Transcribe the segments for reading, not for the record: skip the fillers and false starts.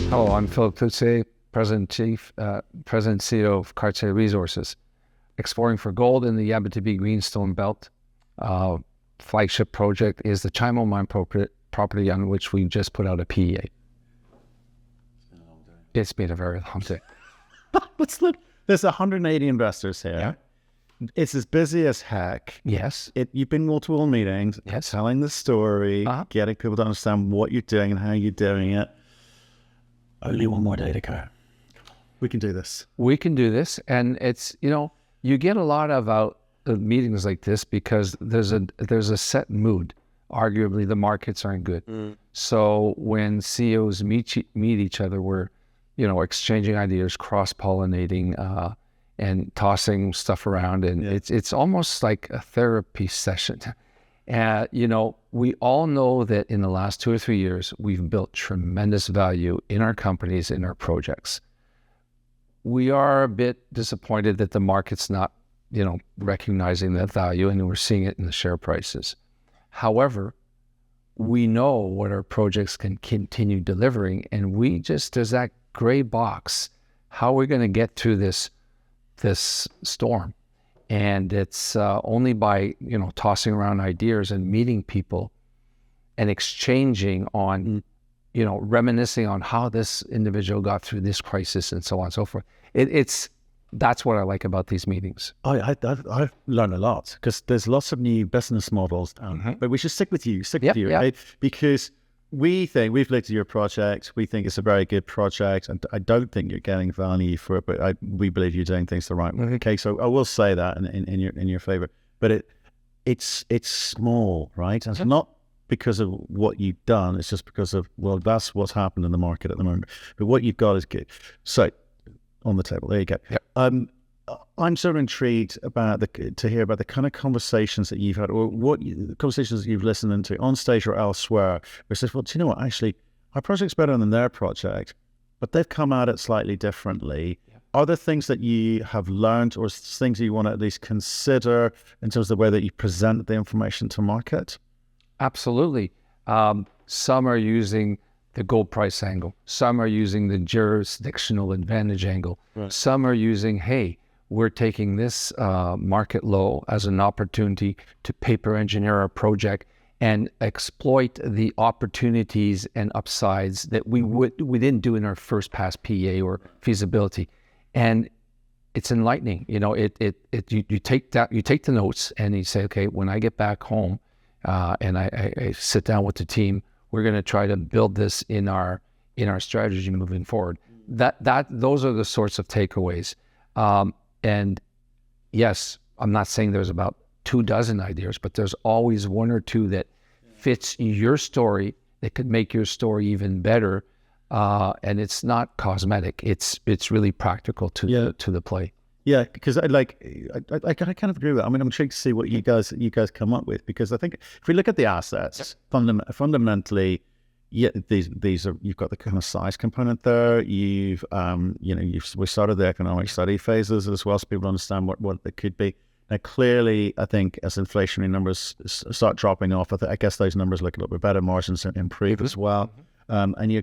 Hello, I'm Philippe Cloutier, President and CEO of Cartier Resources, exploring for gold in the Abitibi Greenstone Belt. Flagship project is the Chimo Mine property on which we just put out a PEA. It's been a very long day. Let's look. There's 180 investors here. Yeah. It's as busy as heck. Yes. You've been multiple meetings, Yes. telling the story, getting people to understand what you're doing and how you're doing it. Only one more day to go. We can do this. We can do this. And it's, you get a lot of meetings like this because there's a set mood. Arguably, the markets aren't good. So when CEOs meet each other, we're, exchanging ideas, cross-pollinating, and tossing stuff around. And it's almost like a therapy session. We all know that in the last 2 or 3 years, we've built tremendous value in our companies, in our projects. We are a bit disappointed that the market's not, recognizing that value, and we're seeing it in the share prices. However, we know what our projects can continue delivering, and there's that gray box. How are we going to get through this storm? And it's only by, tossing around ideas and meeting people and exchanging on, reminiscing on how this individual got through this crisis and so on and so forth. That's what I like about these meetings. I've learned a lot because there's lots of new business models, but we should stick with you, right? Because we've looked at your project. We think it's a very good project, and I don't think you're getting value for it, but we believe you're doing things the right way. Okay, so I will say that in your favor, but it's small, right? And it's not because of what you've done. It's just because of, that's what's happened in the market at the moment. But what you've got is good. So on the table, there you go. Yep. I'm sort of intrigued to hear about the kind of conversations that you've had, or conversations that you've listened into on stage or elsewhere, where says, well, do you know what? Actually, our project's better than their project, but they've come at it slightly differently. Yeah. Are there things that you have learned, or things that you want to at least consider in terms of the way that you present the information to market? Absolutely. Some are using the gold price angle. Some are using the jurisdictional advantage angle. Right. Some are using, hey, we're taking this market low as an opportunity to paper engineer our project and exploit the opportunities and upsides that we didn't do in our first pass PEA or feasibility. And it's enlightening. You take the notes and you say, okay, when I get back home and I sit down with the team, we're going to try to build this in our strategy moving forward. Those are the sorts of takeaways. And yes, I'm not saying there's about 24 ideas, but there's always one or two that fits your story that could make your story even better. And it's not cosmetic. It's really practical to the play. Yeah, because I kind of agree with that. I mean, I'm intrigued to see what you guys come up with, because I think if we look at the assets, fundamentally, these are, you've got the kind of size component there. We started the economic study phases as well, so people understand what they could be. Now, clearly, I think as inflationary numbers start dropping off, I guess those numbers look a little bit better. Margins improve as well. But you're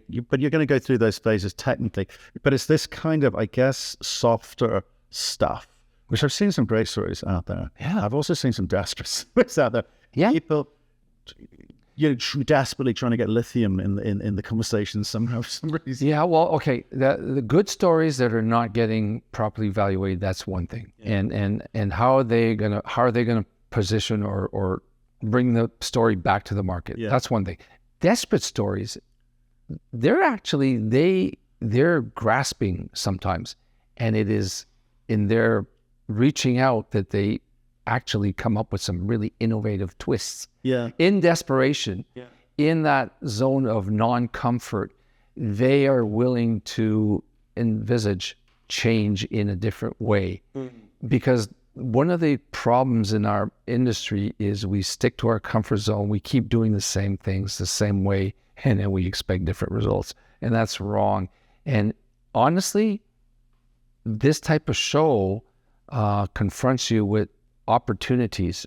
going to go through those phases technically. But it's this kind of, I guess, softer stuff, which I've seen some great stories out there. Yeah, I've also seen some desperate stories out there. Yeah, people, desperately trying to get lithium in the conversation somehow for some reason. Yeah, well, okay, the good stories that are not getting properly evaluated, that's one thing. Yeah. And how are they gonna position or bring the story back to the market? Yeah. That's one thing. Desperate stories, they're grasping sometimes, and it is in their reaching out that they actually come up with some really innovative twists. Yeah. In desperation, in that zone of non-comfort, they are willing to envisage change in a different way. Because one of the problems in our industry is we stick to our comfort zone. We keep doing the same things the same way, and then we expect different results. And that's wrong. And honestly, this type of show confronts you with opportunities.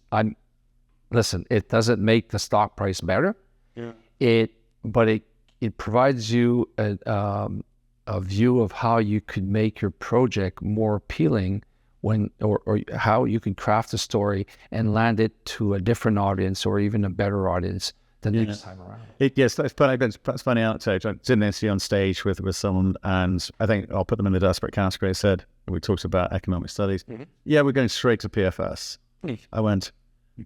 Listen, it doesn't make the stock price better. Yeah. But it provides you a view of how you could make your project more appealing or how you can craft a story and land it to a different audience or even a better audience the next time around. Yes, that's funny. That's funny anecdote. I did an interview on stage with someone, and I think I'll put them in a desperate category. I said, we talked about economic studies. Yeah, we're going straight to PFS. I went,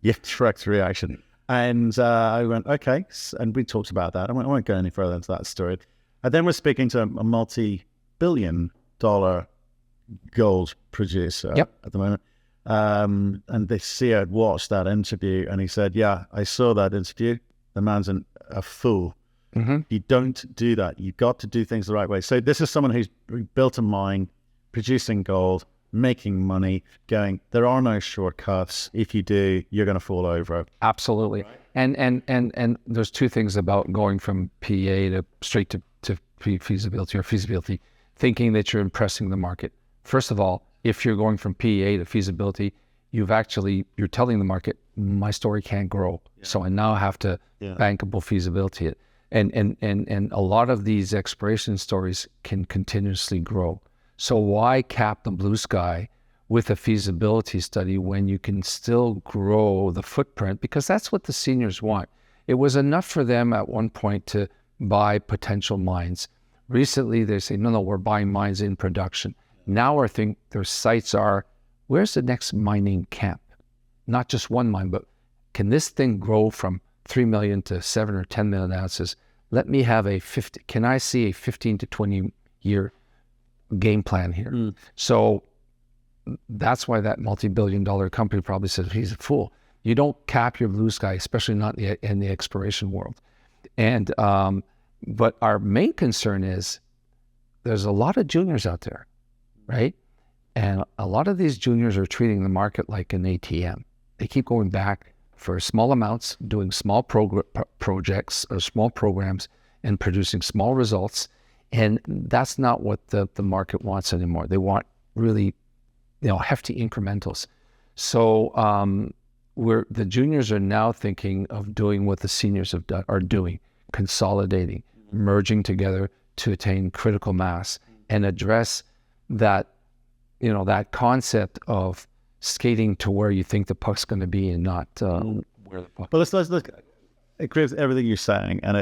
yeah, direct reaction. And I went, okay. And we talked about that. I won't go any further into that story. And then we're speaking to a multi-billion-dollar gold producer at the moment. And the CEO had watched that interview, and he said, yeah, I saw that interview. The man's a fool. You don't do that. You've got to do things the right way. So this is someone who's built a mine, producing gold, making money, going, there are no shortcuts. If you do, you're going to fall over. Absolutely. Right. And there's two things about going from PEA to straight to feasibility or feasibility, thinking that you're impressing the market. First of all, if you're going from PEA to feasibility, you're telling the market, my story can't grow. So I now have to bankable feasibility it. And a lot of these exploration stories can continuously grow. So why cap the blue sky with a feasibility study when you can still grow the footprint? Because that's what the seniors want. It was enough for them at one point to buy potential mines. Recently, they say, no, we're buying mines in production. Now I think their sights are, where's the next mining camp? Not just one mine, but can this thing grow from 3 million to 7 or 10 million ounces? Let me have can I see a 15 to 20 year game plan here? So that's why that multi-billion-dollar company probably says he's a fool. You don't cap your blue sky, especially not in the exploration world. And but our main concern is there's a lot of juniors out there, right? And a lot of these juniors are treating the market like an ATM. They keep going back for small amounts, doing small projects or small programs and producing small results. And that's not what the market wants anymore. They want really, hefty incrementals. So the juniors are now thinking of doing what the seniors are doing, consolidating, merging together to attain critical mass and address that, that concept of skating to where you think the puck's going to be and not where the puck. But let's look. I agree with everything you're saying, and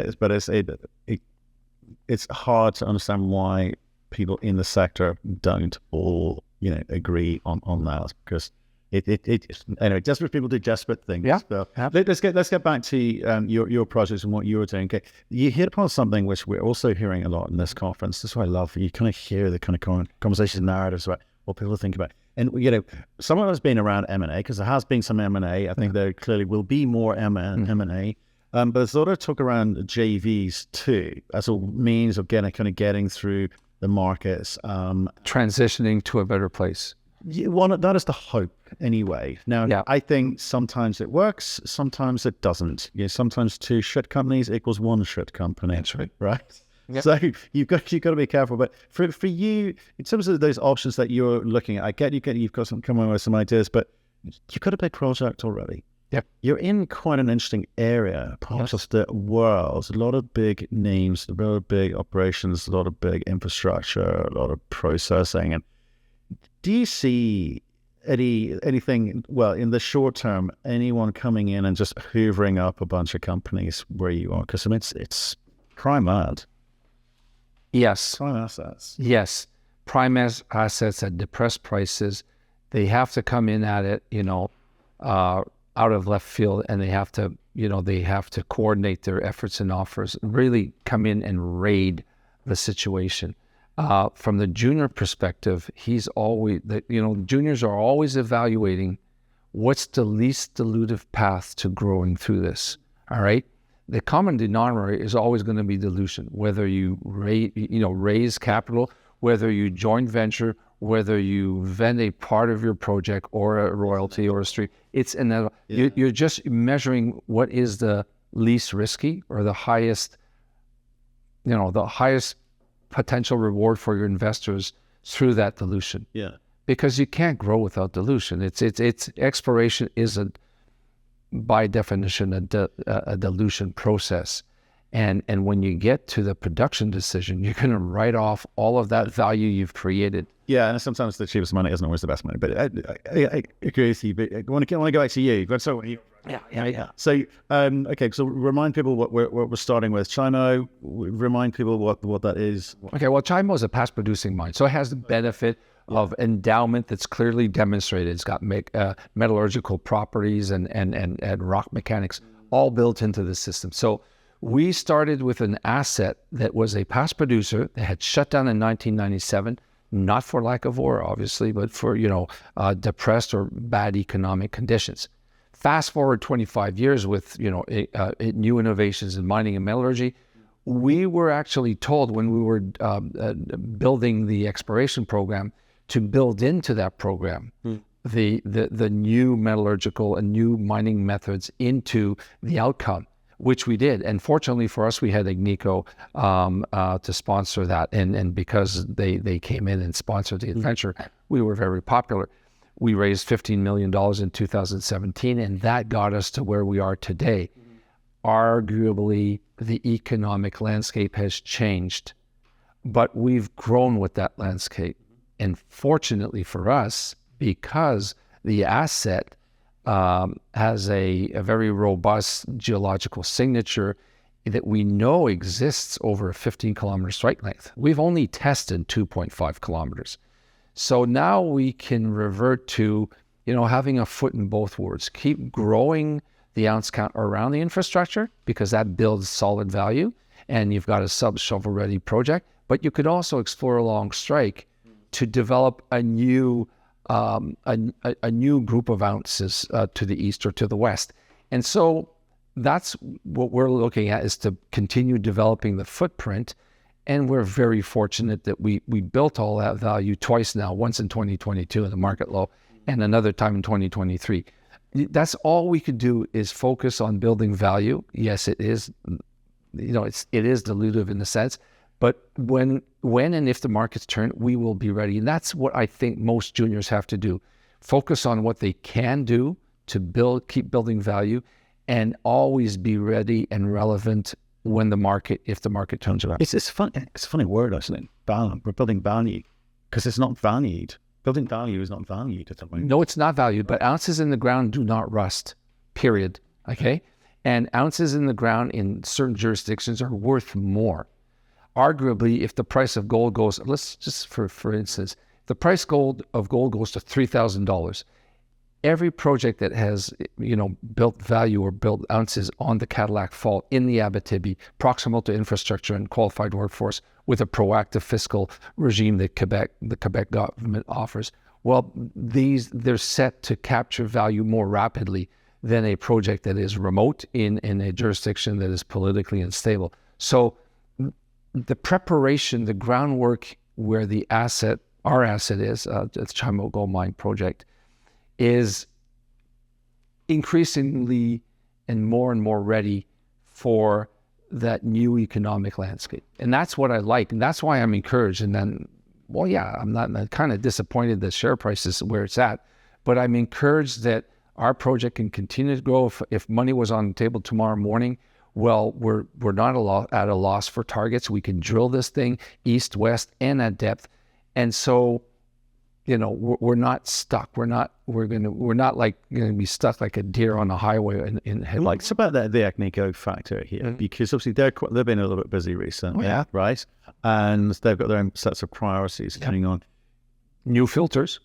it's hard to understand why people in the sector don't all agree on that, because anyway, desperate people do desperate things. So let's get back to your projects and what you were doing. Okay, you hit upon something which we're also hearing a lot in this conference. This is what I love. You kind of hear the kind of conversations, narratives about what people think about. And some of us been around M&A, because there has been some M&A. I think there clearly will be more M&A. But there's a lot of talk around JVs too, as a means of getting through the markets, transitioning to a better place. That is the hope, anyway. Now, I think sometimes it works, sometimes it doesn't. Sometimes 2 shit companies equals 1 shit company. That's right. Right? Yep. So you've got to be careful. But for you, in terms of those options that you're looking at, I get you've got come up with some ideas, but you've got a big project already. Yep. You're in quite an interesting area, part of the world. A lot of big names, a lot of big operations, a lot of big infrastructure, a lot of processing. And do you see anything, well, in the short term, anyone coming in and just hoovering up a bunch of companies where you are? Because it's prime land. Yes. Prime assets. Yes. Prime assets at depressed prices. They have to come in at it, out of left field, and they have to coordinate their efforts and offers, really come in and raid the situation. From the junior perspective, juniors are always evaluating what's the least dilutive path to growing through this. All right. The common denominator is always going to be dilution, whether you raise capital, whether you joint venture, whether you vend a part of your project or a royalty or a stream. It's inevitable. You're just measuring what is the least risky or the highest potential reward for your investors through that dilution. Yeah. Because you can't grow without dilution. It's exploration is by definition a dilution process, And when you get to the production decision, you're going to write off all of that value you've created. Yeah, and sometimes the cheapest money isn't always the best money. But I agree with you. But I want to go back to you. Yeah. So, okay, so remind people what we're starting with. Chimo, remind people what that is. Okay, well, Chimo is a past-producing mine, so it has the benefit of endowment that's clearly demonstrated. It's got metallurgical properties and rock mechanics all built into the system. So we started with an asset that was a past producer that had shut down in 1997, not for lack of ore, obviously, but for, depressed or bad economic conditions. Fast forward 25 years with, new innovations in mining and metallurgy. We were actually told when we were building the exploration program to build into that program the new metallurgical and new mining methods into the outcome, which we did. And fortunately for us, we had Agnico to sponsor that. And because they came in and sponsored the adventure, we were very popular. We raised $15 million in 2017, and that got us to where we are today. Arguably, the economic landscape has changed, but we've grown with that landscape. And fortunately for us, because the asset has a very robust geological signature that we know exists over a 15-kilometer strike length. We've only tested 2.5 kilometers. So now we can revert to, having a foot in both worlds. Keep growing the ounce count around the infrastructure because that builds solid value, and you've got a sub-shovel-ready project. But you could also explore along strike to develop a new group of ounces to the east or to the west. And so that's what we're looking at, is to continue developing the footprint. And we're very fortunate that we built all that value twice now, once in 2022 in the market low and another time in 2023. That's all we could do, is focus on building value. Yes, it is, it is dilutive in a sense, but when and if the markets turn, we will be ready. And that's what I think most juniors have to do. Focus on what they can do to keep building value, and always be ready and relevant if the market turns around. It's a funny word, actually. Value. We're building value because it's not valued. Building value is not valued at the moment. No, it's not valued, but ounces in the ground do not rust, period. Okay? And ounces in the ground in certain jurisdictions are worth more. Arguably, if the price of gold goes, let's just for instance, the price of gold goes to $3,000. Every project that has, built value or built ounces on the Cadillac Fault in the Abitibi, proximal to infrastructure and qualified workforce, with a proactive fiscal regime that the Quebec government offers, well, they're set to capture value more rapidly than a project that is remote in a jurisdiction that is politically unstable. So the preparation, the groundwork where our asset is, the Chimo Gold Mine project, is increasingly and more ready for that new economic landscape. And that's what I like. And that's why I'm encouraged. And then, I'm kind of disappointed that share price is where it's at, but I'm encouraged that our project can continue to grow. If money was on the table tomorrow morning, well, we're not at a loss for targets. We can drill this thing east, west, and at depth. And so, we're not stuck. We're not like going to be stuck like a deer on a highway in headlights. It's about the Agnico factor here, because obviously they've been a little bit busy recently, right? And they've got their own sets of priorities going on. New filters.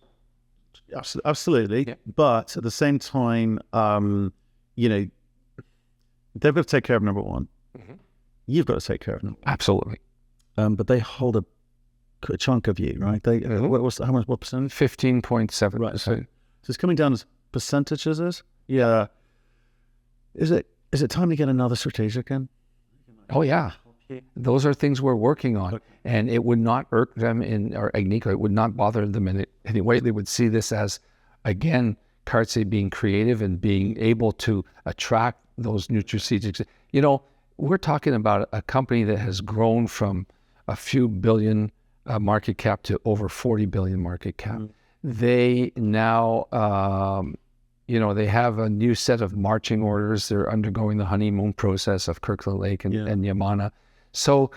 Absolutely. Yeah. But at the same time, they've got to take care of number one. Mm-hmm. You've got to take care of number one. Absolutely. But they hold a chunk of you, right? They what percent? 15.7%. Right. So it's coming down as percentages. Yeah. Is it time to get another strategic in? Oh yeah. Those are things we're working on, and it would not irk them or Agnico. It would not bother them in any way. They would see this as, again, Cartier being creative and being able to attract those new strategics. We're talking about a company that has grown from a few billion market cap to over 40 billion market cap. Mm-hmm. They now, they have a new set of marching orders. They're undergoing the honeymoon process of Kirkland Lake and Yamana. So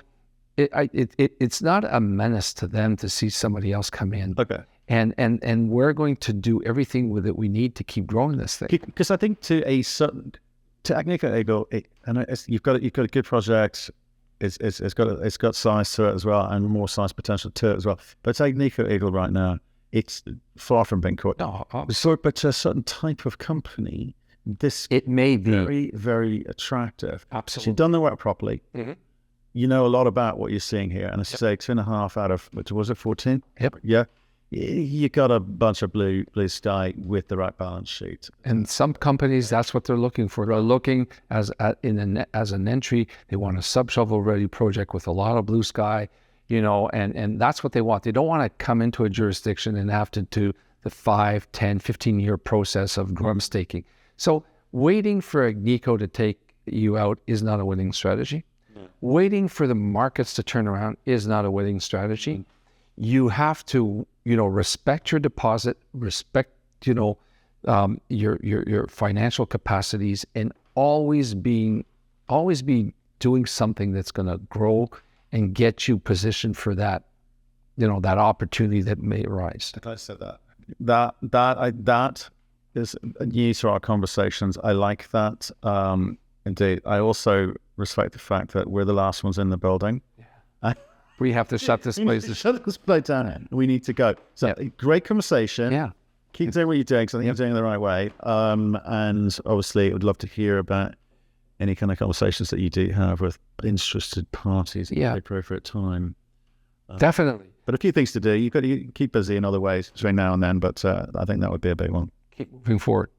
it's not a menace to them to see somebody else come in. Okay. And we're going to do everything with it we need to keep growing this thing. Because I think to Agnico Eagle, you've got a good project. It's got size to it as well, and more size potential to it as well. But Agnico Eagle right now, it's far from being caught. No, but to a certain type of company, it may be very, very attractive. Absolutely. So you've done the work properly. Mm-hmm. You know a lot about what you're seeing here, and as you say, 2.5 out of, which was it, 14? Yep. Yeah. You got a bunch of blue sky with the right balance sheet. And some companies, that's what they're looking for. They're looking as an entry. They want a sub-shovel ready project with a lot of blue sky, and that's what they want. They don't want to come into a jurisdiction and have to do the 5, 10, 15-year process of drum staking. So waiting for Agnico to take you out is not a winning strategy. Waiting for the markets to turn around is not a winning strategy. You have to, respect your deposit, respect, your financial capacities, and always be doing something that's going to grow and get you positioned for that, that opportunity that may arise. I said that is new to our conversations. I like that. Indeed. I also respect the fact that we're the last ones in the building. Yeah. We have to shut this place. Shut this place down. We need to go. So great conversation. Yeah. Keep doing what you're doing, because I think you're doing it the right way. And obviously, I would love to hear about any kind of conversations that you do have with interested parties at the appropriate time. Definitely. But a few things to do. You've got to keep busy in other ways between now and then, but I think that would be a big one. Keep moving forward.